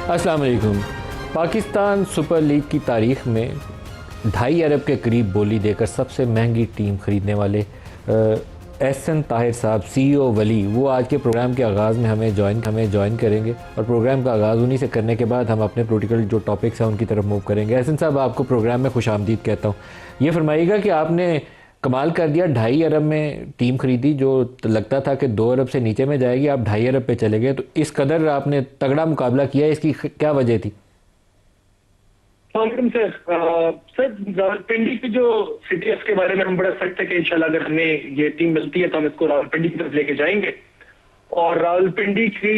अस्सलाम वालेकुम। Pakistan super league की तारीख़ में 2.5 अरब के करीब बोली देकर सबसे महंगी टीम ख़रीदने वाले एहसन ताहिर साहब CEO वली, वो आज के प्रोग्राम के आगाज़ में हमें ज्वाइन करेंगे और प्रोग्राम का आगाज़ उन्हीं से करने के बाद हम अपने पॉलिटिकल जो टॉपिक्स हैं उनकी तरफ मूव करेंगे। एहसन साहब, आपको प्रोग्राम में खुश आमदीद कहता हूँ। ये फरमाइएगा कि आपने कमाल कर दिया, 2.5 अरब में टीम खरीदी जो लगता था कि 2 अरब से नीचे में जाएगी, आप 2.5 अरब पे चले गए। तो इस कदर आपने तगड़ा मुकाबला किया, इसकी क्या वजह थी? सर रावलपिंडी की जो CTF के बारे में हम बड़ा सख्त है कि इंशाल्लाह अगर हमें ये टीम मिलती है तो हम इसको रावलपिंडी की तरफ लेके जाएंगे। और रावलपिंडी की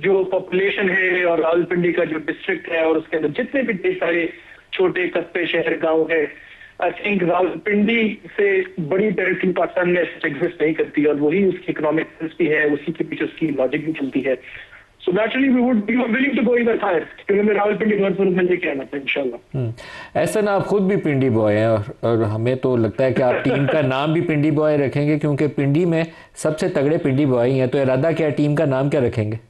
जो पॉपुलेशन है और रावलपिंडी का जो डिस्ट्रिक्ट है और उसके अंदर जितने भी ढेर सारे छोटे कस्बे शहर गांव है, आई थिंक रावलपिंडी से बड़ी टेरिटरी पाकिस्तान में एग्जिस्ट नहीं करती और वही उसकी इकोनॉमिक सेंस भी है, उसी के पीछे उसकी लॉजिक भी चलती है। So naturally we would be willing to go even higher क्योंकि हमें रावलपिंडी गवर्नर में लेके आना था इंशाल्लाह। ऐसा ना, आप खुद भी पिंडी बॉय हैं और हमें तो लगता है कि आप टीम का नाम भी पिंडी बॉय रखेंगे क्योंकि पिंडी में सबसे तगड़े पिंडी बॉय ही हैं। तो इरादा क्या, टीम का नाम क्या रखेंगे?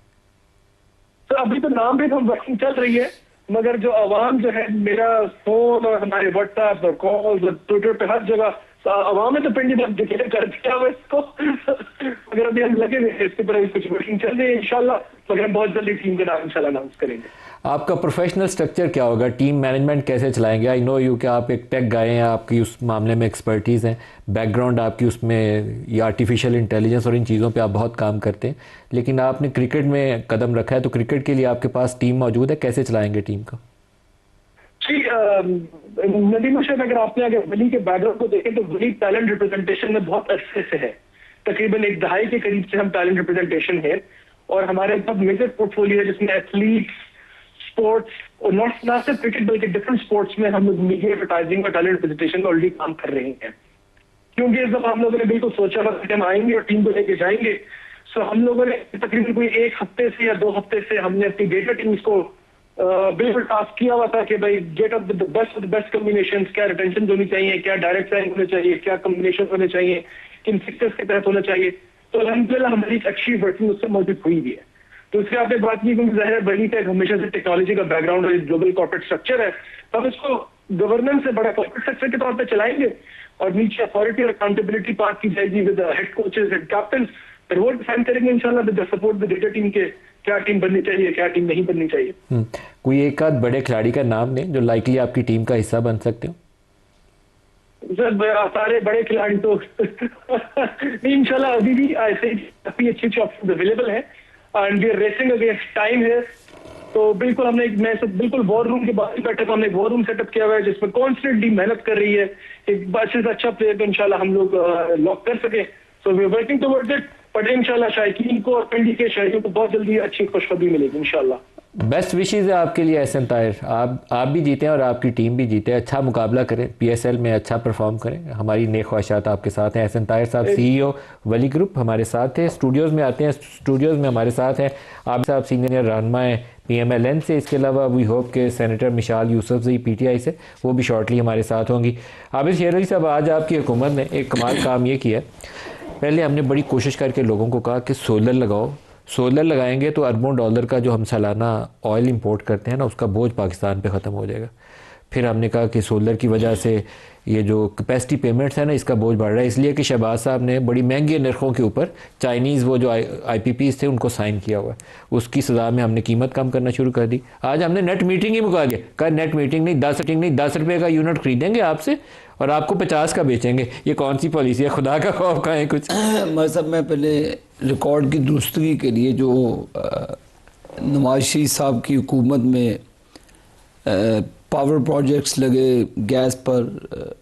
तो अभी तो नाम भी हम वर्किंग चल रही है, मगर जो आवाम जो है, मेरा फोन और हमारे व्हाट्सएप और कॉल और ट्विटर पे हर जगह आवाम में तो पिंडी डिक्लेयर कर दिया हुआ इसको मगर अभी हम लगे हुए हैं इसके पर, कुछ वर्किंग चल रही है इंशाल्लाह, मगर हम बहुत जल्दी टीम के नाम इंशाल्लाह अनाउंस करेंगे। आपका प्रोफेशनल स्ट्रक्चर क्या होगा? टीम मैनेजमेंट कैसे चलाएंगे? आई नो यू कि आप एक टेक गाय हैं, आपकी उस मामले में एक्सपर्टीज़ हैं, बैकग्राउंड आपकी उसमें ये आर्टिफिशियल इंटेलिजेंस और इन चीज़ों पे आप बहुत काम करते हैं, लेकिन आपने क्रिकेट में कदम रखा है, तो क्रिकेट के लिए आपके पास टीम मौजूद है, कैसे चलाएंगे टीम को? जी नदीम शायद अगर आपने अगर वली के बैकग्राउंड को देखें तो वली टैलेंट रिप्रेजेंटेशन में बहुत अरसे से है, तकरीबन 1 दहाई के करीब से हम टैलेंट रिप्रेजेंटेशन है और हमारे सब मेजर पोर्टफोलियो है जिसमें एथलीट्स, स्पोर्ट्स और ना सिर्फ क्रिकेट बल्कि डिफरेंट स्पोर्ट्स में हम मीडिया एडवर्टाइजिंग और टैलेंट रिप्रेजेंटेशन में ऑलरेडी काम कर रहे हैं। क्योंकि जब हम लोगों ने बिल्कुल सोचा था कि हम आएंगे और टीम को लेके जाएंगे, सो हम लोगों ने तकरीबन कोई 1 हफ्ते से या 2 हफ्ते से हमने अपनी डेटा टीम्स को बिल्कुल टास्क किया हुआ था कि भाई get up the best combination, क्या रिटेंशन होनी चाहिए, क्या डायरेक्ट साइन होने चाहिए, क्या कॉम्बिनेशन होने चाहिए, किन फिक्सर्स के तहत होना चाहिए। तो अल्हम्दुलिल्लाह हमारी एक अच्छी वर्किंग उससे मौजूद हुई भी है। दूसरी आपने बात की क्योंकि ज़ाहिर है बड़ी टेक हमेशा से टेक्नोलॉजी का बैकग्राउंड और ग्लोबल कॉर्पोरेट स्ट्रक्चर है, तो हम इसको गवर्नेंस से बड़ा कॉर्पोरेट स्ट्रक्चर के तौर पर चलाएंगे और नीचे अथॉरिटी और अकाउंटेबिलिटी पास की जाएगी with head coaches and captain, फिर वो डिसाइड करेंगे इंशाल्लाह with the support the data team के क्या टीम बननी चाहिए, क्या टीम नहीं बननी चाहिए। कोई एक आध बड़े खिलाड़ी का नाम दें जो लाइकली आपकी टीम का हिस्सा बन सकते हो? सर सारे बड़े खिलाड़ी तो इंशाल्लाह अभी भी ऐसे काफी अच्छे ऑप्शन अवेलेबल है and we are racing against time है। तो बिल्कुल हमने मैं सब बिल्कुल वॉर रूम के बाहर बैठे तो हमने एक वॉर रूम सेटअप किया हुआ है जिसमें कॉन्स्टेंटली मेहनत कर रही है एक अच्छे से अच्छा प्लेयर को इंशाल्लाह हम लोग लॉक कर सके। So we are working towards it, but इंशाल्लाह शायकीन को और पिंडी के शायकीन को बहुत जल्दी अच्छी खुशखबरी मिलेगी इंशाल्लाह। बेस्ट विशेज़ है आपके लिए एहसन ताहिर, आप भी जीतें और आपकी टीम भी जीते, अच्छा मुकाबला करें, PSL में अच्छा परफॉर्म करें। हमारी नेक ख्वाहिशात आपके साथ हैं। एहसन ताहिर साहब CEO वली ग्रुप हमारे साथ थे, स्टूडियोज़ में आते हैं, स्टूडियोज़ में हमारे साथ हैं। आप साहब सीनियर रहनुमा हैं PMLN से, इसके अलावा वी होप के सेनेटर मिशाल यूसुफजई PTI से, वो भी शॉर्टली हमारे साथ होंगी। आबिद शेर अली साहब, आज आपकी हुकूमत ने एक कमाल काम ये किया, पहले हमने बड़ी कोशिश करके लोगों को कहा कि सोलर लगाओ, सोलर लगाएंगे तो अरबों डॉलर का जो हम सालाना ऑयल इंपोर्ट करते हैं ना, उसका बोझ पाकिस्तान पे ख़त्म हो जाएगा। फिर हमने कहा कि सोलर की वजह से ये जो कैपेसिटी पेमेंट्स है ना, इसका बोझ बढ़ रहा है, इसलिए कि शहबाज साहब ने बड़ी महंगे नरखों के ऊपर चाइनीज़ वो जो IPPs थे उनको साइन किया हुआ है, उसकी सज़ा में हमने कीमत कम करना शुरू कर दी। आज हमने नेट मीटिंग ही मुका दिया, कहा नेट मीटिंग नहीं 10 रुपये का यूनिट खरीदेंगे आपसे और आपको 50 का बेचेंगे। ये कौन सी पॉलिसी है? खुदा का खौफ का है कुछ। मतलब मैं पहले रिकॉर्ड की दुरुस्तगी के लिए जो नवाज शरीफ साहब की हुकूमत में पावर प्रोजेक्ट्स लगे गैस पर,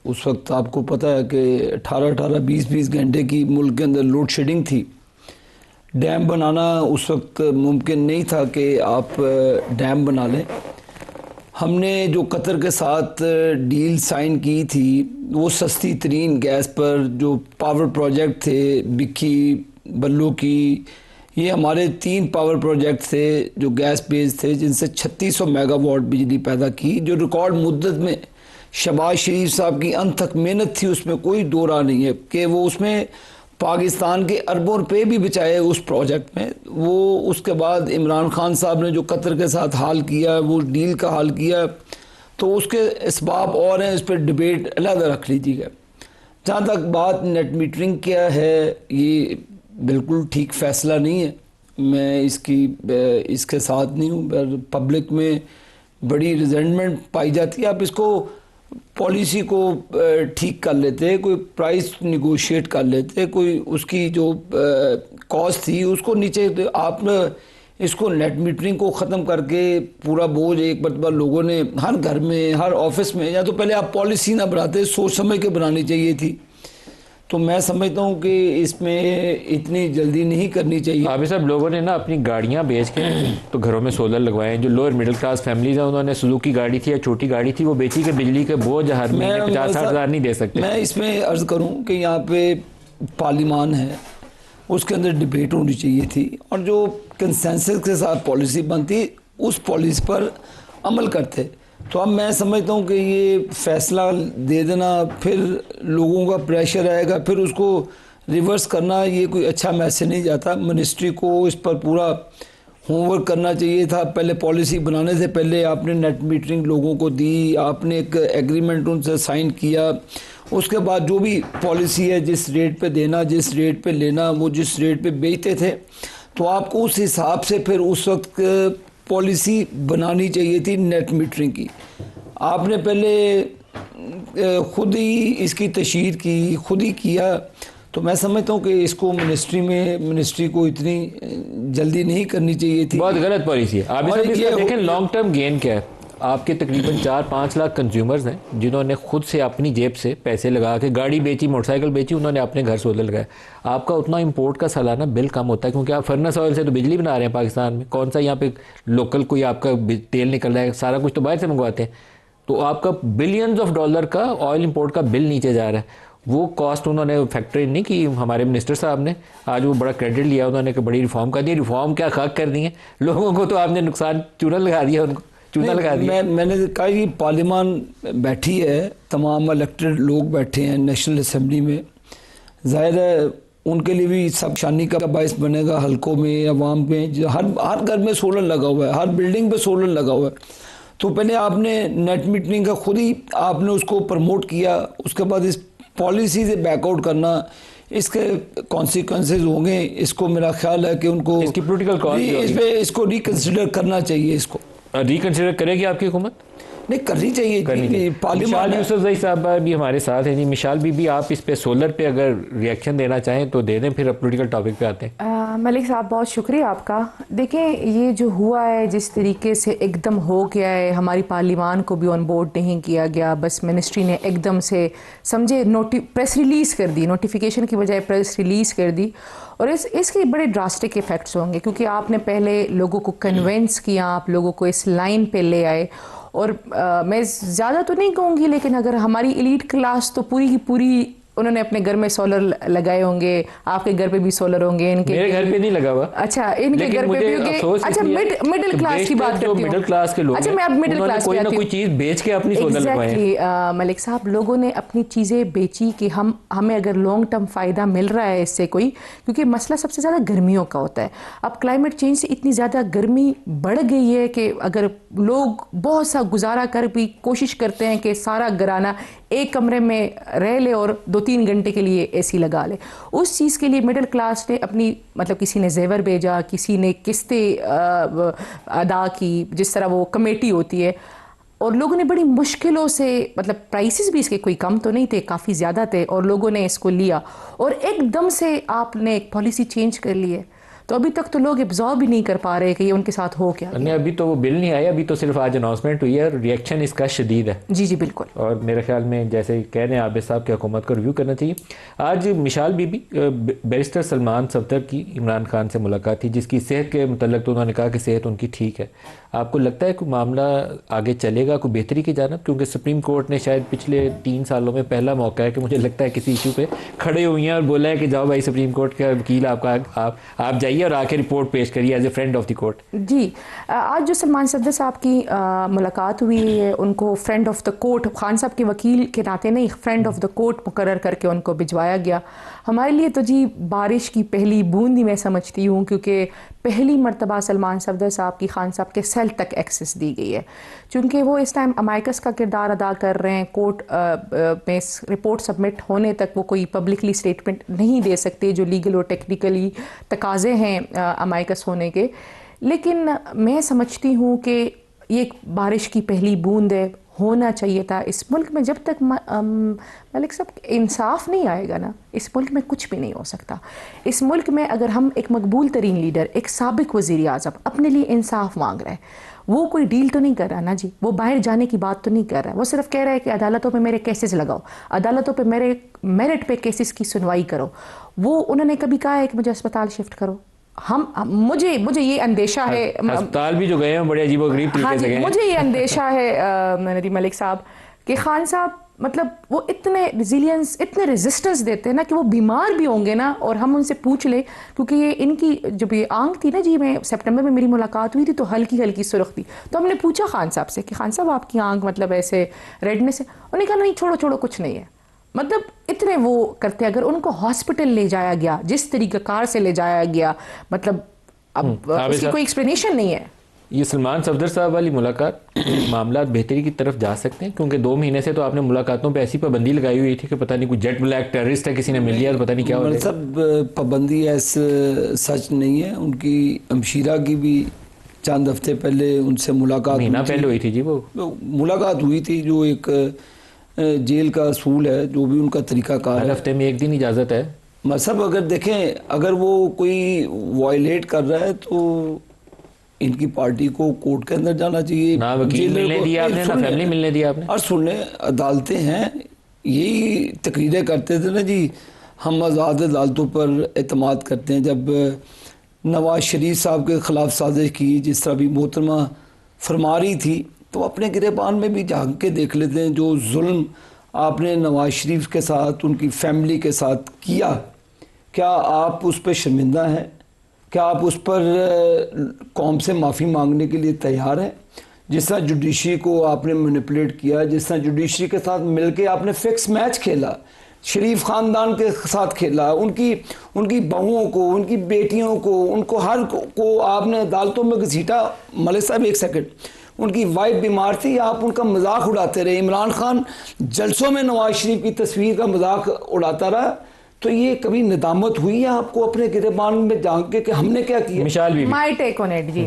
उस वक्त आपको पता है कि 18-18 20-20 घंटे की मुल्क के अंदर लोड शेडिंग थी। डैम बनाना उस वक्त मुमकिन नहीं था कि आप डैम बना लें। हमने जो कतर के साथ डील साइन की थी वो सस्ती तरीन गैस पर जो पावर प्रोजेक्ट थे, बिक्की बल्लू की, ये हमारे 3 पावर प्रोजेक्ट थे जो गैस बेस्ड थे, जिनसे 3600 मेगावाट बिजली पैदा की, जो रिकॉर्ड मुद्दत में शहबाज शरीफ साहब की अनथक मेहनत थी, उसमें कोई दो राह नहीं है कि वो उसमें पाकिस्तान के अरबों रुपए भी बचाए उस प्रोजेक्ट में। वो उसके बाद इमरान खान साहब ने जो कतर के साथ हाल किया, वो डील का हाल किया, तो उसके इसबाब और हैं, इस पर डिबेट अलग रख लीजिएगा। जहाँ तक बात नेट मीटरिंग क्या है, ये बिल्कुल ठीक फैसला नहीं है, मैं इसके साथ नहीं हूँ। पब्लिक में बड़ी रिजेंटमेंट पाई जाती है। आप इसको पॉलिसी को ठीक कर लेते, कोई प्राइस निगोशिएट कर लेते, कोई उसकी जो कॉस्ट थी उसको नीचे, आप इसको नेट मीटरिंग को ख़त्म करके पूरा बोझ एक मरतबा लोगों ने हर घर में, हर ऑफिस में, या तो पहले आप पॉलिसी ना बनाते, सोच समझ के बनानी चाहिए थी। तो मैं समझता हूँ कि इसमें इतनी जल्दी नहीं करनी चाहिए। अभी सब लोगों ने ना अपनी गाड़ियाँ बेच के तो घरों में सोलर लगवाए हैं। जो लोअर मिडिल क्लास फैमिलीज हैं, उन्होंने सुजुकी गाड़ी थी या छोटी गाड़ी थी, वो बेची के बिजली के बोझ हर महीने 50-60 हज़ार नहीं दे सकते। मैं इसमें अर्ज़ करूँ कि यहाँ पे पार्लियामान है, उसके अंदर डिबेट होनी चाहिए थी, और जो कंसेंसस के साथ पॉलिसी बनती उस पॉलिसी पर अमल करते। तो अब मैं समझता हूँ कि ये फैसला दे देना, फिर लोगों का प्रेशर आएगा, फिर उसको रिवर्स करना, ये कोई अच्छा मैसेज नहीं जाता। मिनिस्ट्री को इस पर पूरा होमवर्क करना चाहिए था। पहले पॉलिसी बनाने से पहले आपने नेट मीटरिंग लोगों को दी, आपने एक एग्रीमेंट उनसे साइन किया, उसके बाद जो भी पॉलिसी है, जिस रेट पे देना, जिस रेट पे लेना, वो जिस रेट पे बेचते थे, तो आपको उस हिसाब से फिर उस वक्त पॉलिसी बनानी चाहिए थी नेट मीटरिंग की। आपने पहले खुद ही इसकी तशहीर की, खुद ही किया। तो मैं समझता हूँ कि इसको मिनिस्ट्री को इतनी जल्दी नहीं करनी चाहिए थी। बहुत गलत पॉलिसी है। आप इसका देखें लॉन्ग टर्म गेन क्या है। आपके तकरीबन 4-5 लाख कंज्यूमर्स हैं जिन्होंने खुद से अपनी जेब से पैसे लगा के गाड़ी बेची, मोटरसाइकिल बेची, उन्होंने अपने घर सोलर लगाया। आपका उतना इंपोर्ट का सालाना बिल कम होता है, क्योंकि आप फर्नेस ऑयल से तो बिजली बना रहे हैं पाकिस्तान में। कौन सा यहाँ पे लोकल कोई आपका तेल निकल रहा है, सारा कुछ तो बाहर से मंगवाते हैं। तो आपका बिलियंस ऑफ डॉलर का ऑयल इंपोर्ट का बिल नीचे जा रहा है। वो कॉस्ट उन्होंने फैक्टर नहीं की। हमारे मिनिस्टर साहब ने आज वो बड़ा क्रेडिट लिया, उन्होंने बड़ी रिफॉर्म कर दी। रिफॉर्म क्या खाक कर दी है लोगों को, तो आपने नुकसान चूना लगा दिया, उनको चूना लगा दिया। मैंने कहा कि पार्लियामान बैठी है, तमाम इलेक्टेड लोग बैठे हैं नेशनल असम्बली में, जाहिर है उनके लिए भी सब शानी का बायस बनेगा। हल्कों में, अवाम में, हर घर में सोलर लगा हुआ है, हर बिल्डिंग पे सोलर लगा हुआ है। तो पहले आपने नेट मीटरिंग का खुद ही आपने उसको प्रमोट किया, उसके बाद इस पॉलिसी से बैकआउट करना, इसके कॉन्सिक्वेंसेज होंगे। इसको मेरा ख्याल है कि उनको इसकी पॉलिटिकल कॉस्ट इसको रिकंसिडर करना चाहिए। इसको रिकंसिडर करेगी आपकी हुकूमत? नहीं, करनी चाहिए। मिशाल यूसुफजई साहब भी हमारे साथ हैं जी। मिशाल बीबी, आप इस पे सोलर पे अगर रिएक्शन देना चाहें तो दे दें, फिर पॉलिटिकल टॉपिक पे आते हैं। मलिक साहब, बहुत शुक्रिया आपका। देखें, ये जो हुआ है, जिस तरीके से एकदम हो गया है, हमारी पार्लियामान को भी ऑन बोर्ड नहीं किया गया, बस मिनिस्ट्री ने एकदम से समझे प्रेस रिलीज़ कर दी, नोटिफिकेशन की बजाय प्रेस रिलीज़ कर दी। और इसके बड़े ड्रास्टिक इफ़ेक्ट्स होंगे, क्योंकि आपने पहले लोगों को कन्विंस किया, आप लोगों को इस लाइन पे ले आए। और मैं ज़्यादा तो नहीं कहूँगी, लेकिन अगर हमारी एलीट क्लास तो पूरी की पूरी उन्होंने अपने घर में सोलर लगाए होंगे, आपके घर पे भी सोलर होंगे, इनके मेरे घर पे नहीं लगा हुआ। अच्छा, इनके घर पे भी होंगे। अच्छा, मिडिल क्लास की बात करती हूँ। मिडिल क्लास के लोग, अच्छा, मैं अब मिडिल क्लास कोई ना कोई चीज बेच के अपनी सोलर लगवाएं। मलिक साहब, लोगों ने अपनी चीज़ें बेची कि हमें अगर लॉन्ग टर्म फ़ायदा मिल रहा है इससे कोई, क्योंकि मसला सबसे ज़्यादा गर्मियों का होता है। अब क्लाइमेट चेंज से इतनी ज़्यादा गर्मी बढ़ गई है कि अगर लोग बहुत सा गुजारा कर भी कोशिश करते हैं कि सारा घराना एक कमरे में रह ले और 2-3 घंटे के लिए एसी लगा ले, उस चीज़ के लिए मिडिल क्लास ने अपनी, मतलब किसी ने जेवर भेजा, किसी ने किस्तें अदा की, जिस तरह वो कमेटी होती है, और लोगों ने बड़ी मुश्किलों से, मतलब प्राइसेस भी इसके कोई कम तो नहीं थे, काफ़ी ज़्यादा थे, और लोगों ने इसको लिया और एकदम से आपने एक पॉलिसी चेंज कर ली है। तो अभी तक तो लोग एब्जॉर्ब भी नहीं कर पा रहे कि ये उनके साथ हो क्या। नहीं, अभी तो वो बिल नहीं आया, अभी तो सिर्फ आज अनाउंसमेंट हुई है और रिएक्शन इसका शदीद है। जी जी बिल्कुल। और मेरे ख्याल में जैसे कह रहे हैं आबिद साहब की हुकूमत को रिव्यू करना चाहिए। आज मिशाल बीबी, बैरिस्टर सलमान सफदर की इमरान खान से मुलाकात थी, जिसकी सेहत के मुतल्लिक़ तो उन्होंने कहा कि सेहत उनकी ठीक है। आपको लगता है कोई मामला आगे चलेगा, कोई बेहतरी की जानब? क्योंकि सुप्रीम कोर्ट ने शायद पिछले 3 सालों में पहला मौका है कि मुझे लगता है किसी इशू पे खड़े हुई हैं और बोला है कि जाओ भाई सुप्रीम कोर्ट का वकील आपका, आप जाइए करिए और आके रिपोर्ट पेश करिए as a friend of the court. जी, आज जो सलमान सफदर साहब की मुलाकात हुई है, उनको friend of the court, Khan साहब के वकील के नाते नहीं, फ्रेंड ऑफ द कोर्ट मुकर्रर करके उनको भिजवाया गया। हमारे लिए तो जी बारिश की पहली बूंद ही मैं समझती हूँ, क्योंकि पहली मरतबा सलमान सफदर साहब की खान साहब के सेल तक एक्सेस दी गई है, चूँकि वो इस टाइम अमाइकस का किरदार अदा कर रहे हैं। कोर्ट में रिपोर्ट सबमिट होने तक वो कोई पब्लिकली स्टेटमेंट नहीं दे सकते, जो लीगल और टेक्निकली तकाजे हैं अमाइकस होने के। लेकिन मैं समझती हूँ कि ये एक बारिश की पहली बूंद है, होना चाहिए था इस मुल्क में। जब तक मलिक साहब इंसाफ नहीं आएगा ना, इस मुल्क में कुछ भी नहीं हो सकता। इस मुल्क में अगर हम एक मकबूल तरीन लीडर, एक साबिक वज़ीर आज़म अपने लिए इंसाफ मांग रहा है, वो कोई डील तो नहीं कर रहा ना जी, वो बाहर जाने की बात तो नहीं कर रहा है। वो सिर्फ कह रहा है कि अदालतों पे मेरे केसेस लगाओ, अदालतों पे मेरे मेरिट पे केसेस की सुनवाई करो। वो उन्होंने कभी कहा है कि मुझे अस्पताल शिफ्ट करो? मुझे ये अंदेशा है, अस्पताल भी जो गए हैं बड़े अजीबोगरीब तरीके से गए हैं। मुझे ये अंदेशा है नदीम मलिक साहब कि खान साहब मतलब वो इतने रिजिलियंस, इतने रेजिस्टेंस देते हैं ना कि वो बीमार भी होंगे ना और हम उनसे पूछ ले, क्योंकि ये इनकी जब ये आंख थी ना जी, मैं सितंबर में मेरी मुलाकात हुई थी तो हल्की हल्की सुर्ख थी, तो हमने पूछा खान साहब से कि खान साहब आपकी आंख मतलब ऐसे रेडनेस है? उन्होंने कहा नहीं छोड़ो छोड़ो कुछ नहीं है। मतलब इतने वो करते, अगर उनको हॉस्पिटल ले जाया गया, जिस तरीके कार से ले जाया गया, मतलब अब उसकी कोई एक्सप्लेनेशन नहीं है। ये सलमान सफदर साहब वाली मुलाकात मामला बेहतरी की तरफ जा सकते हैं, क्योंकि 2 महीने से तो आपने मुलाकातों पे ऐसी पाबंदी लगाई हुई थी कि पता नहीं कोई जेट ब्लैक टेररिस्ट है, किसी ने मिल लिया तो पता नहीं क्या हो। सब पाबंदी ऐसे सच नहीं है। उनकी हमशीरा की भी चंद हफ्ते पहले उनसे मुलाकात, महीना पहले हुई थी जी, वो मुलाकात हुई थी, जो एक जेल का असूल है, जो भी उनका तरीकाकार है। हफ्ते में 1 दिन इजाज़त है। मतलब अगर देखें, अगर वो कोई वायलेट कर रहा है तो इनकी पार्टी को कोर्ट के अंदर जाना चाहिए। ना वकील मिलने दिया आपने, ना फैमिली मिलने दिया आपने। और सुनने अदालतें हैं, यही तकरीरें करते थे ना जी, हम आज़ाद अदालतों पर एतमाद करते हैं। जब नवाज शरीफ साहब के ख़िलाफ़ साजिश की, जिस तरह भी मोहतरमा फरमा रही थी, तो अपने गिरेबान में भी झांक के देख लेते हैं। जो जुल्म आपने नवाज शरीफ के साथ, उनकी फैमिली के साथ किया, क्या आप उस पर शर्मिंदा हैं? क्या आप उस पर कौम से माफ़ी मांगने के लिए तैयार हैं? जिस तरह जुडिशरी को आपने मैनिपुलेट किया, जिस तरह जुडिशरी के साथ मिलके आपने फिक्स मैच खेला, शरीफ ख़ानदान के साथ खेला, उनकी बहुओं को, उनकी बेटियों को, उनको हर को आपने अदालतों में घसीटा। मलिक साहब एक सेकंड, उनकी वाइफ बीमार थी, आप उनका मजाक उड़ाते रहे। इमरान खान जलसों में नवाज शरीफ की तस्वीर का मजाक उड़ाता रहा। तो ये कभी निदामत हुई है आपको अपने गिरेबान में जान के कि हमने क्या किया? मिसाल भी माई टेक ऑन इट जी।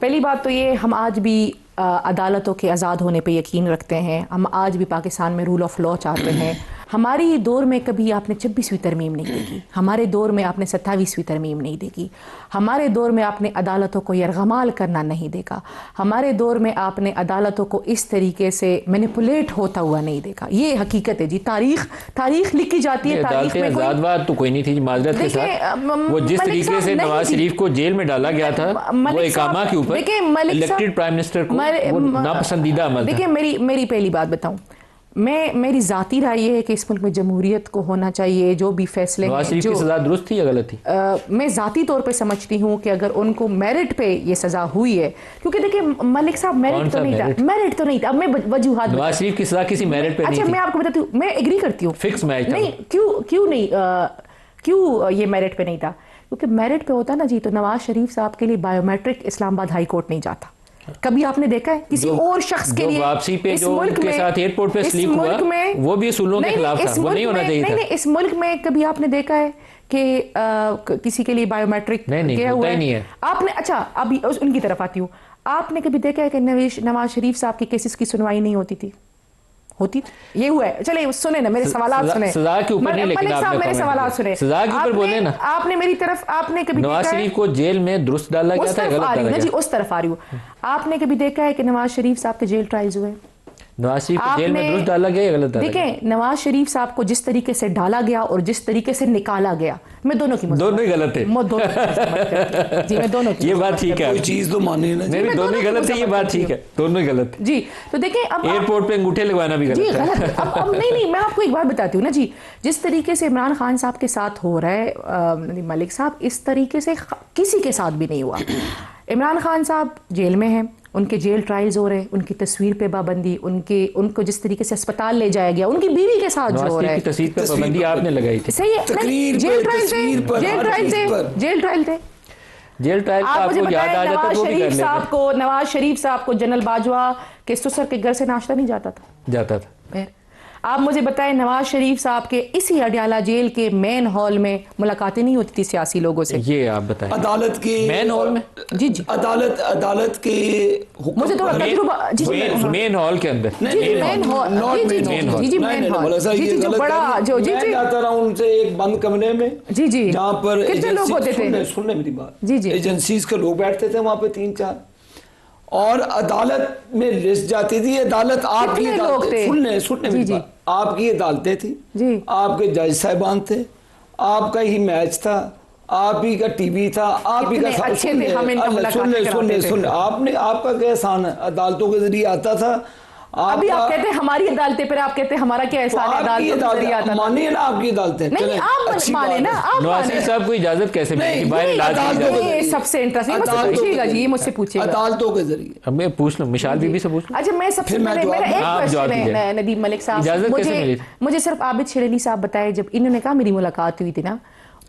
पहली बात तो ये, हम आज भी अदालतों के आज़ाद होने पे यकीन रखते हैं। हम आज भी पाकिस्तान में रूल ऑफ लॉ चाहते हैं। हमारी दौर में कभी आपने 26वीं तरमीम नहीं देखी, हमारे दौर में आपने 27वीं तरमीम नहीं देखी, हमारे दौर में आपने अदालतों को यरगमाल करना नहीं देखा, हमारे दौर में आपने अदालतों को इस तरीके से मैनिपुलेट होता हुआ नहीं देखा। ये हकीकत है जी, तारीख लिखी जाती है। तारीख में आज़ाद तो कोई नहीं थी माजरत के साथ। वो जिस तरीके से नवाज शरीफ को जेल में डाला गया था, वो इकामा के ऊपर इलेक्टेड प्राइम मिनिस्टर को नापसंदीदा अमल था। देखिए मेरी पहली बात बताऊं, मेरी ज़ाती राय ये है कि इस मुल्क में जमहूरियत को होना चाहिए। जो भी फैसले नवाज शरीफ की सज़ा दुरुस्त थी या गलत थी? मैं ज़ाती तौर पे समझती हूँ कि अगर उनको मेरिट पे ये सज़ा हुई है, क्योंकि देखिए मलिक साहब मेरिट तो नहीं था। अब मैं वजूहात, नवाज शरीफ की सज़ा किसी मेरिट पे नहीं थी। अच्छा मैं आपको बताती हूँ, मैं एग्री करती हूँ, फिक्स मैच नहीं, क्यों ये मेरिट पे नहीं था? क्योंकि मेरिट पे होता ना जी तो नवाज शरीफ साहब के लिए बायोमेट्रिक इस्लामाबाद हाई कोर्ट नहीं जाता। कभी आपने देखा है किसी और शख्स के लिए वापसी पे जो उनके साथ एयरपोर्ट पे स्लीप हुआ, वो भी असूलों के खिलाफ था, वो नहीं होना चाहिए था। नहीं, इस मुल्क में कभी आपने देखा है कि किसी के लिए बायोमेट्रिक गया हुआ है? आपने, अच्छा अभी उनकी तरफ आती हूँ, आपने कभी देखा है कि नवाज शरीफ साहब के केसेस की सुनवाई नहीं होती थी? होती ये हुआ है। चले सुने ना मेरे सवालात सुने, सजा के ऊपर नहीं, लेकिन आपने मेरे सवालात सुने, सजा के ऊपर बोले ना। आपने मेरी तरफ, आपने कभी नवाज शरीफ को जेल में दुरुस्त डाला गया था, गलत डाला गया? जी उस तरफ आ रही हूँ। आपने कभी देखा है कि नवाज शरीफ साहब के जेल ट्रायल्स हुए? नवाज शरीफ को जेल में दुरुस्त डाला गया या गलत डाला गया? देखें, नवाज शरीफ साहब को जिस तरीके से डाला गया और जिस तरीके से निकाला गया, मैं दोनों की दोनों ही गलत है। जी, मैं दोनों की ये बात ठीक है, कोई चीज तो मानी ना। नहीं दोनों ही गलत है, ये बात ठीक है, दोनों ही गलत है जी। तो देखें, अब एयरपोर्ट पे अंगूठे लगवाना भी जी गलत है। गलत। अब नहीं, मैं आपको एक बात बताती हूँ ना जी, जिस तरीके से इमरान खान साहब के साथ हो रहा है मलिक साहब, इस तरीके से किसी के साथ भी नहीं हुआ। इमरान खान साहब जेल में हैं, उनके जेल ट्रायल्स हो रहे हैं, उनकी तस्वीर पे पाबंदी, उनको जिस तरीके से अस्पताल ले जाया गया, उनकी बीवी के साथ जो हो रहा है, तस्वीर पे पाबंदी आपने लगाई थी। सही है, जेल ट्रायल थे, जेल ट्रायल थे। जेल ट्रायल का आपको याद आ जाता तो वो भी कर लेते। नवाज शरीफ साहब को जनरल बाजवा के ससुर के घर से नाश्ता नहीं जाता था। फिर आप मुझे बताएं, नवाज शरीफ साहब के इसी अडयाला जेल के मेन हॉल में मुलाकातें नहीं होती थी सियासी लोगों से? ये आप बताएं। अदालत के मेन हॉल में? जी जी, अदालत के मुझे तो तजुर्बा जी मेन हॉल के अंदर, मेन हॉल, जी मेन हॉल, जी जो बड़ा जो जी जी जाता रहा उनसे एक बंद कमरे में, जी जी, जहाँ पर कितने लोग होते थे? सुनने मेरी बात, जी जी, एजेंसीज के लोग बैठते थे वहाँ पे 3-4, और अदालत में लिस्ट जाती थी। अदालत आपकी सुनने मेरी बात, आपकी अदालतें थी जी, आपके जज साहिबान थे, आपका ही मैच था, आप ही का टीवी था, आप ही का अच्छे थे, हम इनका सुनने आपने, आपका क्या एहसान है, अदालतों के जरिए आता था। अभी आप कहते हैं हमारी अदालतें, फिर आप कहते हैं हमारा क्या एहसान है, अदालतों के जरिए आता था। मानिए ना आपकी अदालतें, नहीं आप माने ना, आप नवाज साहब को इजाजत कैसे मिलेगी बाहर इलाज? सबसे इंटरेस्टिंग, मुझसे पूछिएगा जी, मुझसे पूछिएगा अदालतों के जरिए। अब मैं पूछ लूं, मिशाल बीबी से पूछ लूं। अच्छा, मैं सबसे पहले मेरा एक क्वेश्चन है नदीम मलिक साहब, मुझे सिर्फ आबिद शेर अली साहब बताए, जब इन्होंने कहा मेरी मुलाकात हुई थी ना,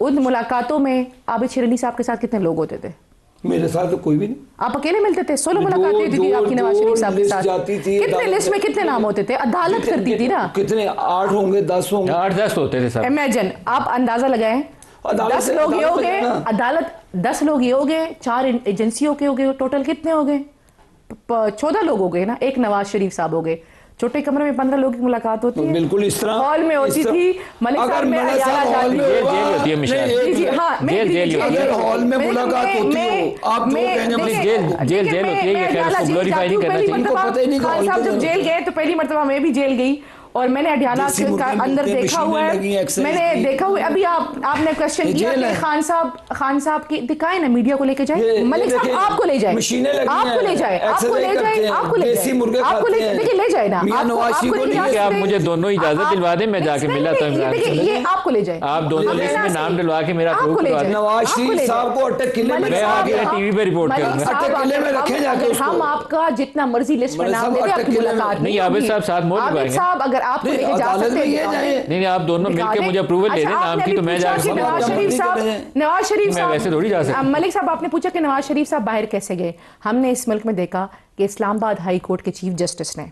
उन मुलाकातों में आबिद शेर अली साहब के साथ कितने लोग होते थे? मेरे साथ तो कोई भी नहीं। आप अकेले मिलते थे? सोलो मुलाकात हुई थी आपकी नवाज शरीफ साहब के साथ? कितने लिस्ट में कितने नाम होते थे? अदालत करती थी ना, कितने 8 होंगे 10 होंगे, 8-10 होते थे सब। इमेजिन, आप अंदाजा लगाएं, 10 लोग ये हो गए, अदालत 10 लोग ये हो गए, 4 एजेंसियों के हो गए, टोटल कितने हो गए? 14 लोग हो गए ना, एक नवाज शरीफ साहब हो गए। छोटे कमरे में 15 लोगों की मुलाकात होती है, बिल्कुल इस तरह हॉल में होती थी। मलिक साहब में जेल होती है मिशाल, अगर हॉल में मुलाकात होती हो, आप लोग कहेंगे जेल होती है, ये खैर ग्लोरीफाई नहीं करना चाहिए। खान साहब जब जेल गए तो पहली मर्तबा मैं भी जेल गई, और मैंने अडयाला का अंदर देखा हुआ है, मैंने देखा हुआ है। अभी आपने क्वेश्चन किया कि खान साहब की दिखाए ना, मीडिया को लेके जाए, मलिक साहब आपको ले जाए, आपको ले जाए, आपको ले जाए, आपको ले जाए, आपको देखिए ले जाए ना, आप मुझे दोनों इजाजत दिलवा दें, मैं जाके मिला था ये आपको ले जाए, आप दोनों लिस्ट में नाम दिलवा के मेरा प्रूफ करवा दें। नवाज शरीफ साहब को अटक किले में टीवी पे रिपोर्ट करूंगा, अटक किले में रखे जाके उसको। हम आपका जितना मर्जी लिस्ट में नाम दे दें, आपकी मुलाकात नहीं। आबिद साहब साथ मोल लगाएंगे साहब, अगर आप लेके जा सकते हैं, नहीं आप दोनों मिलके मुझे अप्रूवल दे दें नाम की, तो मैं जाके नवाज शरीफ साहब वैसे थोड़ी जा सकता। मलिक साहब, आपने पूछा कि नवाज शरीफ साहब बाहर कैसे गए। हमने इस मुल्क में देखा कि इस्लामाबाद हाई कोर्ट के चीफ जस्टिस ने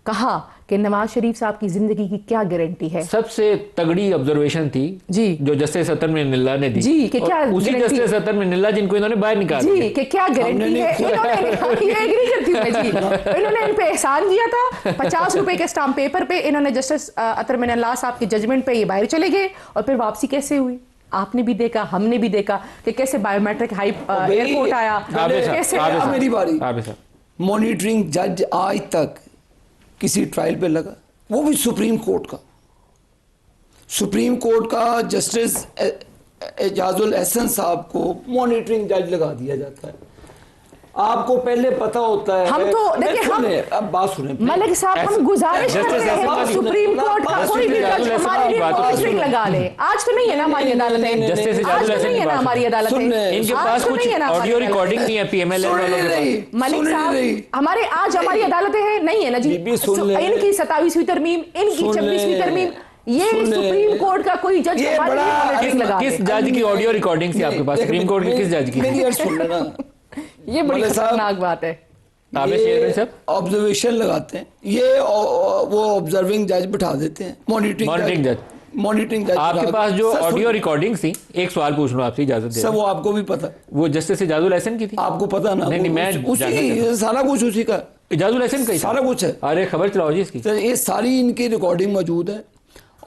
कहा कि नवाज शरीफ साहब की जिंदगी की क्या गारंटी है। सबसे तगड़ी ऑब्जर्वेशन थी जी, जो जस्टिस सतर मिनिल्ला ने दी जी, कि क्या उसी जस्टिस सतर मिनिल्ला जिनको इन्होंने बाहर निकाला जी, कि क्या गारंटी है। इन्होंने इन पे एहसान किया था, 50 रुपए के स्टाम्प पेपर पे इन्होंने जस्टिस अतर मिनिल्ला साहब की जजमेंट पे ये बाहर चले गए, और फिर वापसी कैसे हुई आपने भी देखा, हमने भी देखा कि कैसे बायोमेट्रिक एयरपोर्ट आया, कैसे। मेरी बारी, मॉनिटरिंग जज आज तक किसी ट्रायल पे लगा, वो भी सुप्रीम कोर्ट का जस्टिस एजाजुल एहसन साहब को मॉनिटरिंग जज लगा दिया जाता है। आपको पहले पता होता है, हम तो देखिए, हम अब बात सुने मलिक साहब, हम गुजारिश कर रहे हैं सुप्रीम कोर्ट का कोई भी जज हमारे लिए मॉनिटरिंग लगा ले। आज तो नहीं है ना हमारी अदालतें, जस्टिस आज तो नहीं है ना हमारी अदालतें, इनके पास कुछ ऑडियो रिकॉर्डिंग नहीं है पीएमएलए वालों के पास। मलिक साहब, हमारे आज हमारी अदालतें हैं, नहीं है ना जी। इनकी 27वीं तरमीम, इनकी 26वीं तरमीम, ये सुप्रीम कोर्ट का कोई जज हमारे लिए मॉनिटरिंग लगा। किस जज की ऑडियो रिकॉर्डिंग थी आपके पास? सुप्रीम कोर्ट के किस जज की? मेरी अर्ज सुन लेना, ये बड़ी खतरनाक बात है। ऑब्जर्वेशन लगाते हैं, ये वो ऑब्जर्विंग जज बिठा देते हैं, मॉनिटरिंग जज आपके पास जो ऑडियो रिकॉर्डिंग थी। एक सवाल पूछ लूं आपसे, इजाजत दे? सब वो आपको भी पता, वो जस्टिस इजाजुल एहसन की थी, आपको पता ना? नहीं मैं उसी सारा कुछ उसी का, इजाजुल एहसन का सारा कुछ है। अरे खबर चलाओ जी इसकी। ये सारी इनकी रिकॉर्डिंग मौजूद है,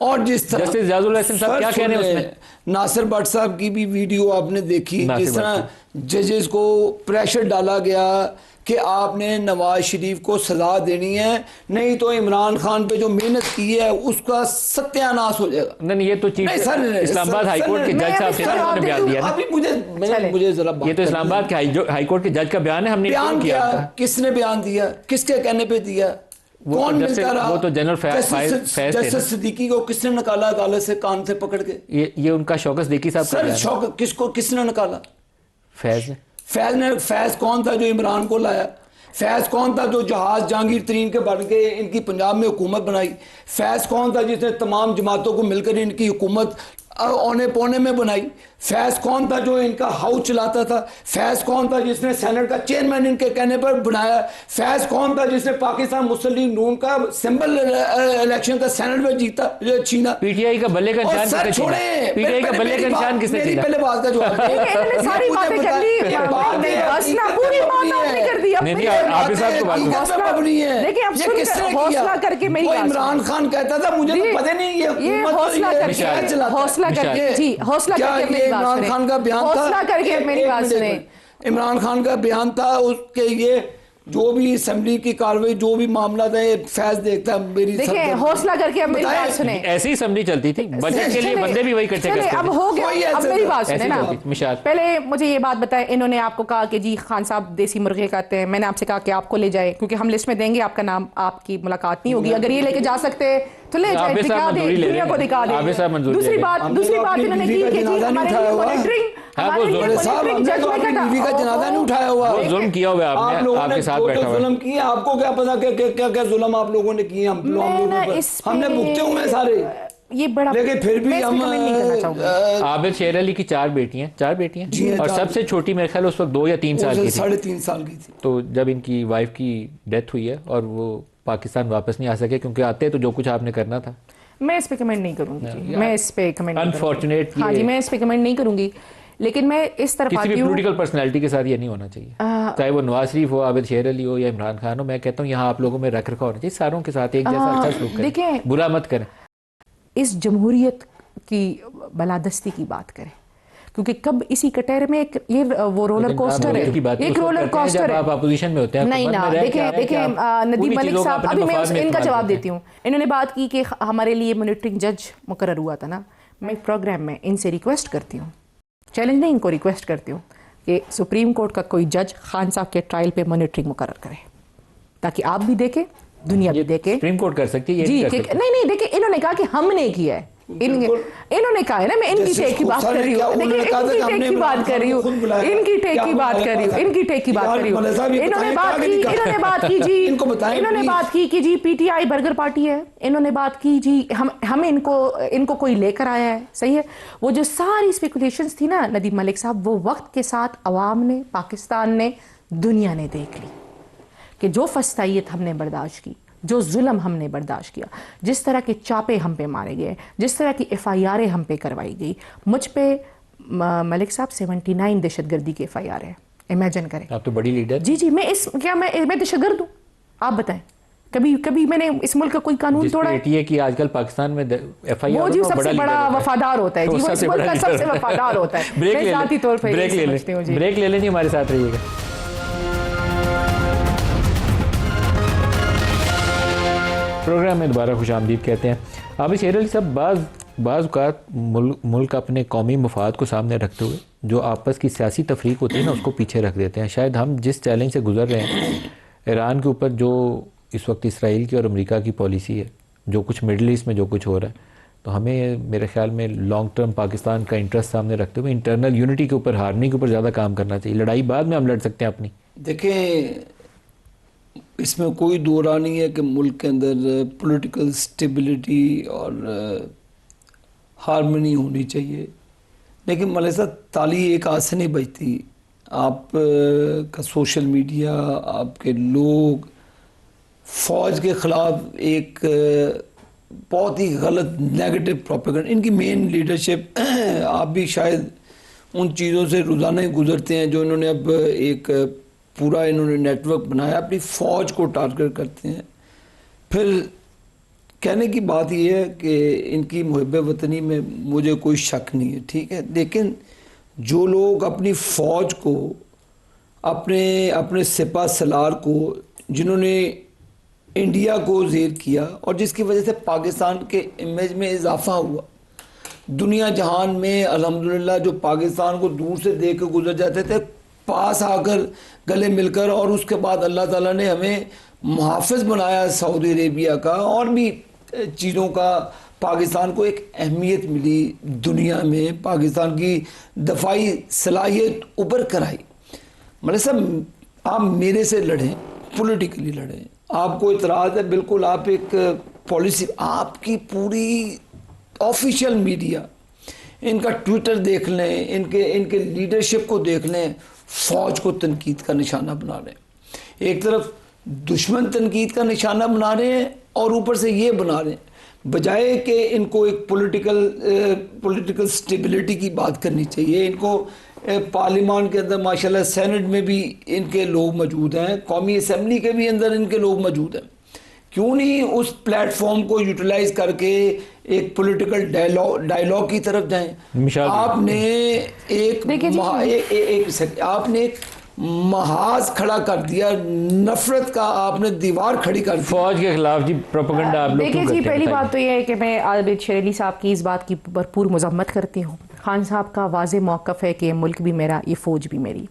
और जिस तरह जस्टिस जाजुल हसन साहब क्या कह रहे हैं उसमें? नासिर भट्ट साहब की भी वीडियो आपने देखी, जिस तरह जजेस को प्रेशर डाला गया कि आपने नवाज शरीफ को सजा देनी है, नहीं तो इमरान खान पे जो मेहनत की है उसका सत्यानाश हो जाएगा। नहीं, ये तो चीफ इस्लामाबाद हाईकोर्ट के जज साहब थे, उन्होंने बयान दिया ना। अभी मुझे जरा ये तो इस्लामाबाद के हाईकोर्ट के जज का बयान है, हमने बयान किया। किसने बयान दिया, किसके कहने पे दिया, कौन मिलता रहा? वो तो जनरल जस्टिस सिद्दीकी को किसने निकाला अदालत से कान से पकड़ के? ये उनका शौकत सिद्दीकी साहब सर, शौकत किसने निकाला? फैज कौन था जो इमरान को लाया? फैज कौन था जो जहाज जहांगीर तरीन के बन के इनकी पंजाब में हुकूमत बनाई? फैज कौन था जिसने तमाम जमातों को मिलकर इनकी हुकूमत औने पौने में बनाई? फैज कौन था जो इनका हाउस चलाता था? फैज कौन था जिसने सेनेट का चेयरमैन इनके कहने पर बनाया? फैज कौन था जिसने पाकिस्तान मुस्लिम लीग नून का सिंबल इलेक्शन का सेनेट में जीता छीना? पीटीआई का बल्ले का निशान किसने छीना? पीटीआई का बल्ले का निशान किसने छीना? पहले बात का जवाब इन्होंने सारी बातें कर ली, हौसला पूरी बात आपने कर दी। नहीं, आप साहब को बात देखिए, अब सुनकर हौसला करके मेरी बात इमरान खान कहता था मुझे तो पता नहीं ये हौसला करके जी हौसला करके इमरान खान का बयान था, हौसला करके मेरी बात सुने। इमरान खान का बयान था उसके ये जो भी असेंबली की कार्रवाई जो भी मामला था ये फैज देखता है। मेरी देखिए हौसला करके अब मेरी बात सुने। ऐसी ही असेंबली चलती थी, बजट के लिए बंदे भी वही करते थे। अब हो गया, अब मेरी बात सुने ना। पहले मुझे ये बात बताएं, इन्होंने आपको कहा कि जी खान साहब देसी मुर्गे खाते हैं, मैंने आपसे कहा कि आपको ले जाए क्योंकि हम लिस्ट में देंगे, आपका नाम, आपकी मुलाकात नहीं होगी, अगर ये लेके जा सकते तो ले जाए, दिखा दे, दुनिया को दिखा दे। दूसरी बात इन्होंने की कि जी हमारे मॉनिटरिंग जनाजा नहीं उठाया हुआ, जुल्म किया हुआ आपने, आपके साथ बैठा हुआ जुल्म किया। आपको क्या पता क्या जुल्म आप लोगों ने किए? हमने भुगते हुए सारे ये बड़ा, लेकिन फिर भी हम आबिद शेर अली की चार बेटियां और सबसे छोटी मेरे ख्याल उस वक्त 2 या 3 साल की थी, 3.5 साल की थी। तो जब इनकी वाइफ की डेथ हुई है और वो पाकिस्तान वापस नहीं आ सके, क्योंकि आते तो जो कुछ आपने करना था। मैं इस पे कमेंट नहीं करूंगी, मैं इस पे कमेंट अनफॉर्चुनेट, हाँ जी, मैं इस पे कमेंट नहीं करूंगी। लेकिन मैं इस तरफ किसी भी पॉलिटिकल पर्सनालिटी के साथ ये नहीं होना चाहिए, चाहे वो नवाज शरीफ हो, आबिद शेर अली हो या इमरान खान हो। मैं कहता हूँ यहाँ आप लोगों में रख रखाव होना चाहिए, सारों के साथ एक जैसा अच्छा सलूक करें, देखें बुरा मत करें। इस जमहूरियत की बलादस्ती की बात करें, क्योंकि कब इसी कटहरे में ये वो रोलर कोस्टर है, एक रोलर कोस्टर है। आप अपोजिशन में होते हैं नहीं ना, देखिए नदीम मलिक साहब, अभी मैं इनका जवाब देती हूँ। इन्होंने बात की कि हमारे लिए मॉनिटरिंग जज मुकर्रर हुआ था ना, मैं प्रोग्राम में इनसे रिक्वेस्ट करती हूँ, चैलेंज नहीं, इनको रिक्वेस्ट करती हूँ कि सुप्रीम कोर्ट का कोई जज खान साहब के ट्रायल पे मॉनिटरिंग मुकर्रर करे, ताकि आप भी देखें, दुनिया भी देखे। सुप्रीम कोर्ट कर सकती है जी, नहीं देखिए, इन्होंने कहा कि हमने किया है, इन्होंने कहा है ना, मैं इनकी टेक की बात कर रही हूँ, देखिए इनकी टेक की बात कर रही हूँ, इनकी टेक की बात कर रही हूँ, इनकी टेक की बात कर रही हूँ। इन्होंने बात की जी, इन्होंने बात की कि जी पीटीआई बर्गर पार्टी है, इन्होंने बात की जी हमें इनको कोई लेकर आया है, सही है। वो जो सारी स्पेकुलेशंस थी ना नदीम मलिक साहब, वो वक्त के साथ अवाम ने, पाकिस्तान ने, दुनिया ने देख ली कि जो फस्तायत हमने बर्दाश्त की, जो जुल्म हमने बर्दाश्त किया, जिस तरह के चापे हम पे मारे गए, जिस तरह की FIR हम पे करवाई गई, मुझ पे मलिक साहब 79 दहशतगर्दी की FIR है, इमेजिन करें। आप तो बड़ी लीडर। जी मैं दहशतगर्द हूँ? आप बताएं, कभी मैंने इस मुल्क का कोई कानून तोड़ा है? ये कि आजकल पाकिस्तान में FIR वो जी सबसे बड़ा वफादार होता है जी, वो इस मुल्क का सबसे वफादार होता है। मैं ज़ाती तौर पे ब्रेक ले लेनी, हमारे साथ रहिएगा। प्रोग्राम में दोबारा खुशामदीद कहते हैं। आबिद शेर अली साहब, बाज़ औक़ात मुल्क अपने कौमी मफाद को सामने रखते हुए जो आपस की सियासी तफरीक होती है ना, उसको पीछे रख देते हैं। शायद हम जिस चैलेंज से गुजर रहे हैं, ईरान के ऊपर जो इस वक्त इसराइल की और अमेरिका की पॉलिसी है, जो कुछ मिडल ईस्ट में जो कुछ हो रहा है, तो हमें मेरे ख्याल में लॉन्ग टर्म पाकिस्तान का इंटरेस्ट सामने रखते हुए इंटरनल यूनिटी के ऊपर, हार्मनी के ऊपर ज़्यादा काम करना चाहिए। लड़ाई बाद में हम लड़ सकते हैं अपनी। देखें, इसमें कोई दो राय नहीं है कि मुल्क के अंदर पॉलिटिकल स्टेबिलिटी और हार्मनी होनी चाहिए, लेकिन मौलाना साहब ताली एक हाथ से नहीं बजती। आप का सोशल मीडिया, आपके लोग फ़ौज के ख़िलाफ़ एक बहुत ही गलत नेगेटिव प्रोपेगेंडा, इनकी मेन लीडरशिप, आप भी शायद उन चीज़ों से रोज़ाना ही गुजरते हैं जो इन्होंने अब एक पूरा इन्होंने नेटवर्क बनाया, अपनी फ़ौज को टारगेट करते हैं। फिर कहने की बात यह है कि इनकी मुहब्बे वतनी में मुझे कोई शक नहीं है, ठीक है, लेकिन जो लोग अपनी फ़ौज को, अपने सिपा सलार को, जिन्होंने इंडिया को ज़ेर किया और जिसकी वजह से पाकिस्तान के इमेज में इजाफा हुआ, दुनिया जहान में अल्हम्दुलिल्लाह जो पाकिस्तान को दूर से देख कर गुजर जाते थे, पास आकर गले मिलकर, और उसके बाद अल्लाह ताला ने हमें मुहाफ़िज़ बनाया सऊदी अरेबिया का, और भी चीज़ों का पाकिस्तान को एक अहमियत मिली दुनिया में, पाकिस्तान की दफाई सलाहियत उभर कर आई। मतलब साहब, आप मेरे से लड़ें, पॉलिटिकली लड़ें, आपको इतराज़ है, बिल्कुल आप एक पॉलिसी, आपकी पूरी ऑफिशियल मीडिया, इनका ट्विटर देख लें, इनके लीडरशिप को देख लें, फ़ौज को तनकीद का निशाना बना रहे हैं। एक तरफ दुश्मन तनकीद का निशाना बना रहे हैं और ऊपर से ये बना रहे हैं, बजाय कि इनको एक पॉलिटिकल स्टेबिलिटी की बात करनी चाहिए। इनको पार्लियामान के अंदर माशाल्लाह सेनेट में भी इनके लोग मौजूद हैं, कौमी असम्बली के भी अंदर इनके लोग मौजूद हैं, क्यों नहीं उस प्लेटफॉर्म को यूटिलाइज करके एक पॉलिटिकल डायलॉग की तरफ जाएं। आपने आपने एक महाज खड़ा कर दिया, नफरत का आपने दीवार खड़ी कर दी फौज के खिलाफ जी, प्रोपेगेंडा आप लोग देखिए जी, पहली बात तो यह है कि मैं आबिद शेर अली साहब की इस बात की भरपूर मजम्मत करती हूँ। खान साहब का वाज़े मौक़िफ़ है कि ये मुल्क भी मेरा, ये फ़ौज भी मेरी।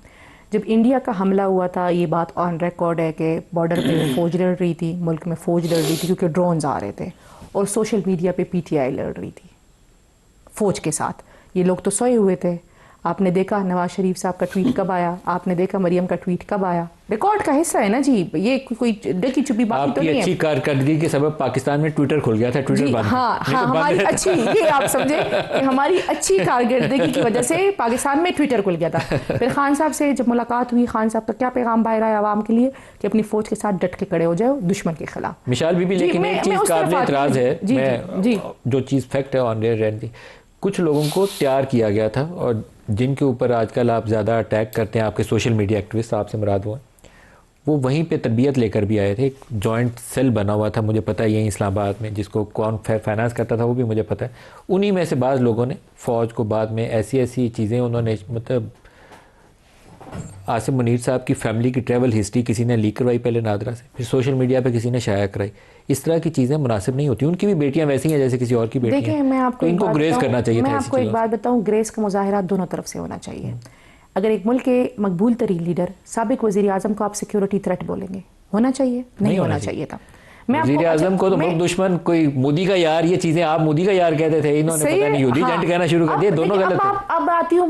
जब इंडिया का हमला हुआ था, ये बात ऑन रिकॉर्ड है कि बॉर्डर पे फ़ौज लड़ रही थी, मुल्क में फ़ौज लड़ रही थी क्योंकि ड्रोन्स आ रहे थे, और सोशल मीडिया पे PTI लड़ रही थी फ़ौज के साथ। ये लोग तो सोए हुए थे। आपने देखा नवाज शरीफ साहब का ट्वीट कब आया, आपने देखा मरियम का ट्वीट कब आया, रिकॉर्ड का हिस्सा है ना जी, ये कोई डकी छुपी बात तो नहीं है। अच्छी कारकर्दगी के सबब पाकिस्तान में ट्विटर खुल गया था, ट्विटर बंद। हाँ, हमारी अच्छी, ये आप समझे कि हमारी अच्छी कारकर्दगी की वजह से पाकिस्तान में ट्विटर खुल गया था। फिर खान साहब से जब मुलाकात हुई, खान साहब का क्या पैगाम बाहर आया आवाम के लिए कि अपनी फौज के साथ डट के खड़े हो जाओ दुश्मन के खिलाफ। मिसाल बीबी, लेकिन एक चीज काबिल एतराज है, जो चीज फैक्ट है ऑन एयर, कुछ लोगों को तैयार किया गया था और जिनके ऊपर आजकल आप ज़्यादा अटैक करते हैं, आपके सोशल मीडिया एक्टिविस्ट, आपसे मुराद वो वहीं पे तरबियत लेकर भी आए थे। एक जॉइंट सेल बना हुआ था, मुझे पता है, यहीं इस्लामाबाद में, जिसको कौन फाइनेंस करता था वो भी मुझे पता है। उन्हीं में से बाज़ लोगों ने फ़ौज को बाद में ऐसी चीज़ें उन्होंने, मतलब आसिम मुनीर साहब की फैमिली की ट्रैवल हिस्ट्री किसी ने लीक करवाई पहले नादरा से, फिर सोशल मीडिया पे किसी ने शाया कराई। इस तरह की चीज़ें मुनासिब नहीं होती। उनकी भी बेटियां वैसी हैं जैसे किसी और की बेटियां। देखिए, मैं आपको इनको ग्रेस करना चाहिए। मैं आपको एक बात बताऊं, ग्रेस का मुजाहरा दोनों तरफ से होना चाहिए। अगर एक मुल्क के मकबूल तरीन लीडर साबिक वज़ीर आज़म को आप सिक्योरिटी थ्रेट बोलेंगे, होना चाहिए? नहीं होना चाहिए था। वज़ीर आज़म को तो मुल्क दुश्मन, कोई मोदी का यार, ये चीज़ें आप मोदी का यार कहते थे, इन्होंने पता नहीं यहूदी एजेंट कहना शुरू कर दिया। दोनों गलत है। अब आती हूँ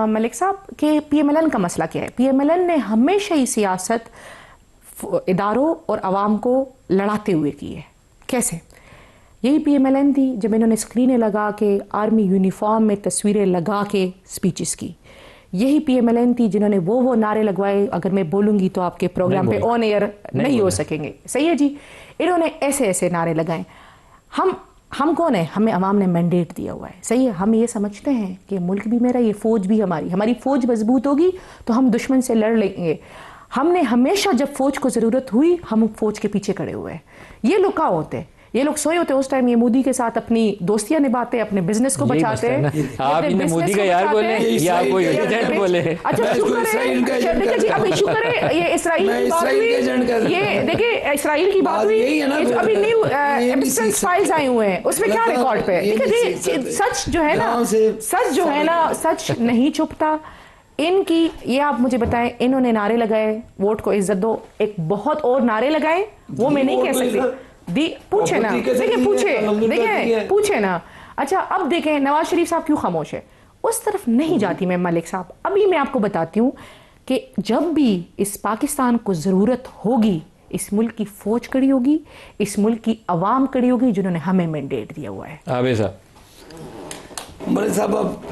मलिक साहब के PMLN का मसला क्या है। PMLN ने हमेशा ही सियासत इदारों और आवाम को लड़ाते हुए की है। कैसे? यही PMLN थी जब इन्होंने स्क्रीनें लगा के, आर्मी यूनिफॉर्म में तस्वीरें लगा के स्पीचेस की। यही PMLN थी जिन्होंने वो नारे लगवाए, अगर मैं बोलूँगी तो आपके प्रोग्राम पे ऑन एयर नहीं हो सकेंगे। सही है जी, इन्होंने ऐसे नारे लगाए। हम कौन है? हमें अवाम ने मैंडेट दिया हुआ है। सही है, हम ये समझते हैं कि मुल्क भी मेरा, ये फ़ौज भी हमारी फ़ौज मजबूत होगी तो हम दुश्मन से लड़ लेंगे। हमने हमेशा जब फ़ौज को ज़रूरत हुई, हम फ़ौज के पीछे खड़े हुए। ये लोग क्या होते, ये लोग सोए होते उस टाइम, ये मोदी के साथ अपनी दोस्तियां निभाते, अपने बिजनेस को बचाते हैं। आप इन्हें मोदी का यार बोले या आप कोई एजेंट बोले? अच्छा, शुक्र है, देखिए अभी शुक्र है ये इसराइल की बात हुई, ये देखिए इसराइल की बात हुई, अभी न्यू एविडेंस फाइल्स आए हुए हैं, उसमें क्या रिकॉर्ड पे। देखिए सच जो है ना, सच नहीं छुपता। इनकी ये आप मुझे बताएं, इन्होंने नारे लगाए वोट को इज्जत दो, एक बहुत और नारे लगाए, वो मैं नहीं कह सकती। पूछे ना, देखिए पूछे ना। अच्छा, अब देखें नवाज शरीफ साहब क्यों खामोश है, उस तरफ नहीं जाती मैं मलिक साहब। अभी मैं आपको बताती हूँ कि जब भी इस पाकिस्तान को ज़रूरत होगी, इस मुल्क की फ़ौज खड़ी होगी, इस मुल्क की आवाम खड़ी होगी, जिन्होंने हमें मैंडेट दिया हुआ है। मलिक साहब, अब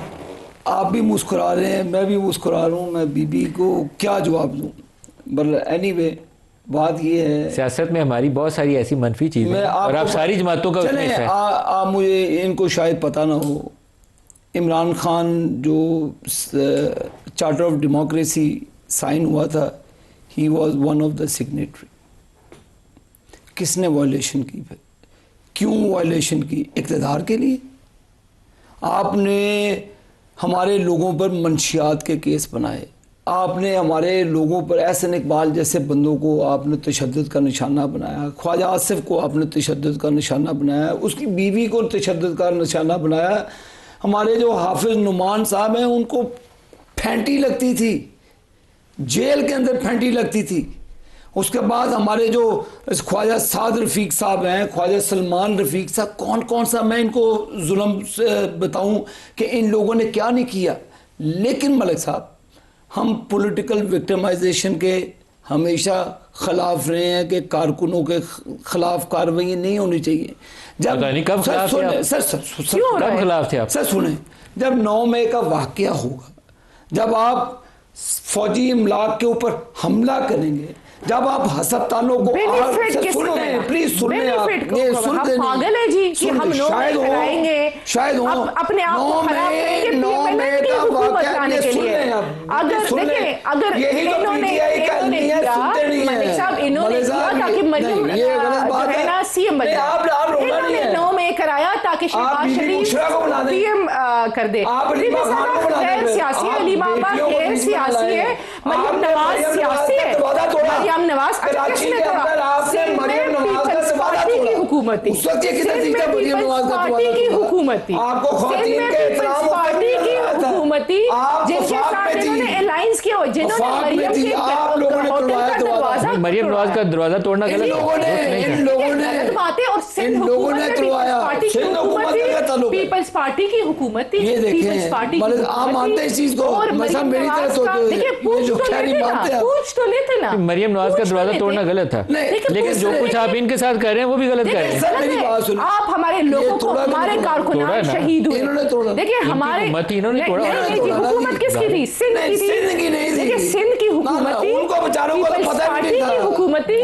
आप भी मुस्कुरा रहे हैं, मैं भी मुस्कुरा रहा हूँ, मैं बीबी को क्या जवाब दूँ। बट एनीवे, बात ये है, सियासत में हमारी बहुत सारी ऐसी मनफी चीज़ें और आप सारी जमातों का चलें, आप मुझे इनको शायद पता ना हो, इमरान खान जो चार्टर ऑफ डेमोक्रेसी साइन हुआ था, he was one of the signatory. किसने वायलेशन की? क्यों वायलेशन की? इक़्तिदार के लिए। आपने हमारे लोगों पर मंशियात के केस बनाए, आपने हमारे लोगों पर एहसन इकबाल जैसे बंदों को आपने तशद्दुद का निशाना बनाया, ख्वाजा आसिफ को आपने तशद्दुद का निशाना बनाया, उसकी बीवी को तशद्दुद का निशाना बनाया। हमारे जो हाफिज नुमान साहब हैं उनको फैंटी लगती थी, जेल के अंदर फैंटी लगती थी। उसके बाद हमारे जो ख्वाजा साद रफ़ीक साहब हैं, ख्वाजा सलमान रफ़ीक साहब, कौन कौन सा मैं इनको जुल्म से बताऊं कि इन लोगों ने क्या नहीं किया। लेकिन मलिक साहब, हम पॉलिटिकल विक्टिमाइजेशन के हमेशा ख़िलाफ़ रहे हैं कि कारकुनों के ख़िलाफ़ कार्रवाई नहीं होनी चाहिए। जब कब खिलाफ थे आप? कब खिलाफ थे आप? सर सुने, जब 9 मई का वाक़या होगा, जब आप फौजी इमलाक के ऊपर हमला करेंगे, जब आप अस्पतालों को प्लीज सुन लें, आप ये सुन लें, पागल है जी कि हम शायद हो अपने आप को खराब करेंगे 9 मई का वाक़या लाने के लिए। अगर देखिए, अगर इन्होंने मलिक साहब इन्होंने किया ताकि मरियम जो है ना सीएम बन जाए, इन्होंने 9 मई कराया ताकि शहबाज शरीफ पीएम कर दे। सियासी है, अली मामा गैर सियासी है, मरियम नवाज सियासी है। मरियम नवाज कराची के अंदर आपने मरियम नवाज का वादा तोड़ा। हुकूमत थी, उस वक्त ये कितना ठीक था, मरियम नवाज का पार्टी की हुकूमत थी, आपको ख़वातीन के इत्मीनान पार्टी की हुकूमत थी, जिनके साथ इन्होंने अलायंस किया, जिन्होंने मरियम के दरवाजा, मरियम नवाज का दरवाजा तोड़ना गलत है। इन लोगों ने बातें और सिंध हुकूमत पार्टी की हुकूमत थी, पीपल्स पार्टी की हुकूमत थी, ये पीपल्स पार्टी की देखें, आप मानते हैं इस चीज को? और मसलन मेरी तरह सोचो, देखिए पूछ तो लेते ना, मरियम नवाज का दरवाजा तोड़ना गलत था, लेकिन जो कुछ आप इनके साथ कर रहे हैं वो भी गलत कर रहे हैं। मेरी बात सुनो, आप हमारे लोगों को, हमारे कारकुनान शहीद हुए, इन्होंने तोड़ा। देखिए हमारे इन्होंने तोड़ा। हुकूमत किसकी थी? सिंध की थी, देखिए सिंध की हुकूमत थी, उनको बेचारों को पता नहीं पार्टी की हुकूमत थी।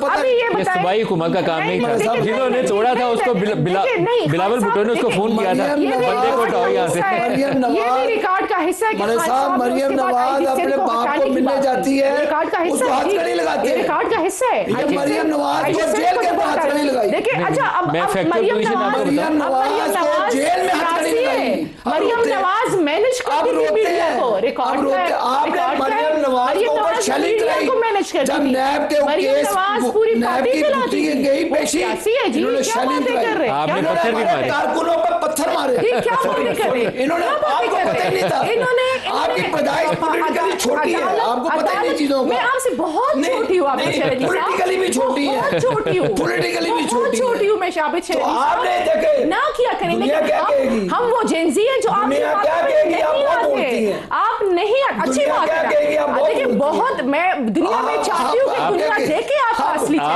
अभी ये बताएं, सूबाई हुकूमत का काम नहीं था, जिन्होंने तोड़ा था उसको बिलावल भुट्टो ने उसको फोन किया था, बंदे को हटाओ यहाँ से। ये भी रिकॉर्ड का हिस्सा है कि मरियम नवाज अपने बाप को मिलने जाती है, रिकॉर्ड का हिस्सा उसको हथकड़ी लगाती है, रिकॉर्ड का हिस्सा है। मरियम नवाज को जेल के अंदर हथकड़ी लगाई। देखिए अच्छा, अब मरियम नवाज जेल में हथकड़ी लगाई। मरियम नवाज मैनेज करती थी मीडिया को, रिकॉर्ड मरियम नवाज को ऊपर शैलिंग कराई, जब नैब के केस पूरी पार्टी चलाती है, गई पेशी, इन्होंने शैलिंग कराई, आपने पत्थर भी मारे, कारकुनों पर पत्थर मारे। क्या बातें कर रहे हैं? इन्होंने, आपको पता नहीं था, आपकी पैदाइश पॉलिटिकली छोटी है, आपको पता नहीं चीजों का। मैं आपसे बहुत छोटी हूँ, आप पॉलिटिकली भी छोटी है, छोटी हूँ, पॉलिटिकली भी छोटी हूँ मैं शाबित तो आपने देखे ना किया करेंगे। हम वो जेंजी हैं जो आप नहीं, अच्छी बात है। देखिए बहुत, मैं दुनिया में चाहती हूँ कि दुनिया देखे आप असली चेहरा।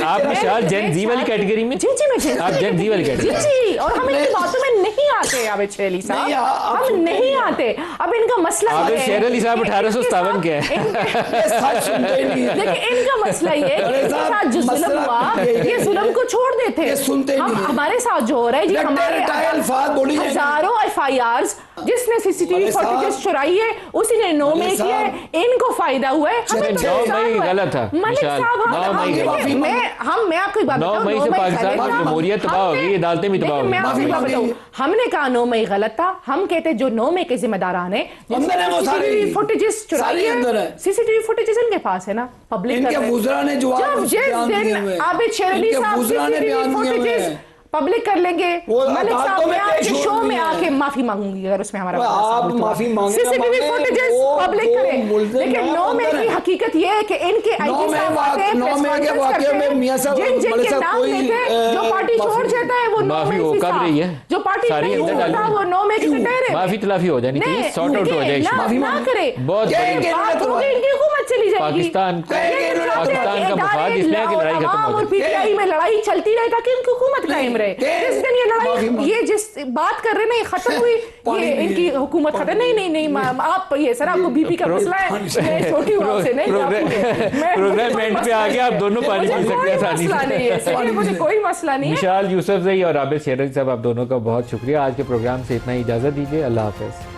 आप शायद जेन जी वाली कैटेगरी में, जी मैं आप जेन जी वाली कैटेगरी, जी, और हम इनकी बातों में नहीं आते आबिद शेर अली साहब, हम नहीं आते। अब इनका मसला आबिद शेर अली साहब 1857 के हैं। देखिए इनका मसला ये है कि इनके साथ जो जुल्म हुआ, ये जुल्म को छोड़ देते, सुनते नहीं। हमारे साथ जो हो रहा है जी, हमारे हजारों FIRs जिसने CCTV फुटेज चुराई है उसी ने 9 मई किया है, इनको फायदा हुआ है। हमें 9 मई गलत था, मलिक साहब, मैं आपको एक बात बताऊं, 9 मई से पाकिस्तान की जमहूरियत तबाह हो गई, अदालतें भी तबाह हो गई। हमने कहा 9 मई गलत था, हम कहते जो 9 मई के जिम्मेदारान है, CCTV फुटेजेस चुराई है, CCTV फुटेजेस इनके पास है ना, पब्लिक आबिद शेर अली साहब CCTV फुटेजेस पब्लिक कर लेंगे। मलिक साहब मैं आपके शो में आके माफी मांगूंगी अगर उसमें हमारा आप माफी मांगे, CCTV फुटेजेस पब्लिक करें। लेकिन 9 मई की हकीकत ये है कि इनके आईटी साहब आते हैं, 9 मई के वाकये में मियां साहब जिनके नाम लेते हैं, जो पार्टी छोड़ जाता है वो 9 माफी हो कब रही है, जो पार्टी नहीं छोड़ता वो 9 मई की कटहरे माफी तलाफी हो जानी चाहिए, सॉर्ट आउट हो जाएगी, माफी ना करे, बहुत इनकी हुकूमत चली जाएगी। पाकिस्तान का मफाद इसलिए कि लड़ाई खत्म हो और PTI में लड़ाई चलती रहे ताकि इनकी हुकूमत कायम रहे। लड़ाई ये जिस बात कर रहे हैं ये खत्म हुई, ये इनकी हुकूमत खत्म नहीं आप ये सर आपको BP का मसला है, मैं छोटी हूं आपसे नहीं, प्रोग्राम एंड पे आ गया, आप दोनों पानी पी सकते हैं आसानी से, मुझे कोई मसला नहीं है। विशाल यूसुफजई और आबिद शेर अली साहब, आप दोनों का बहुत शुक्रिया। आज के प्रोग्राम से इतना ही इजाजत दीजिए, अल्लाह हाफिज।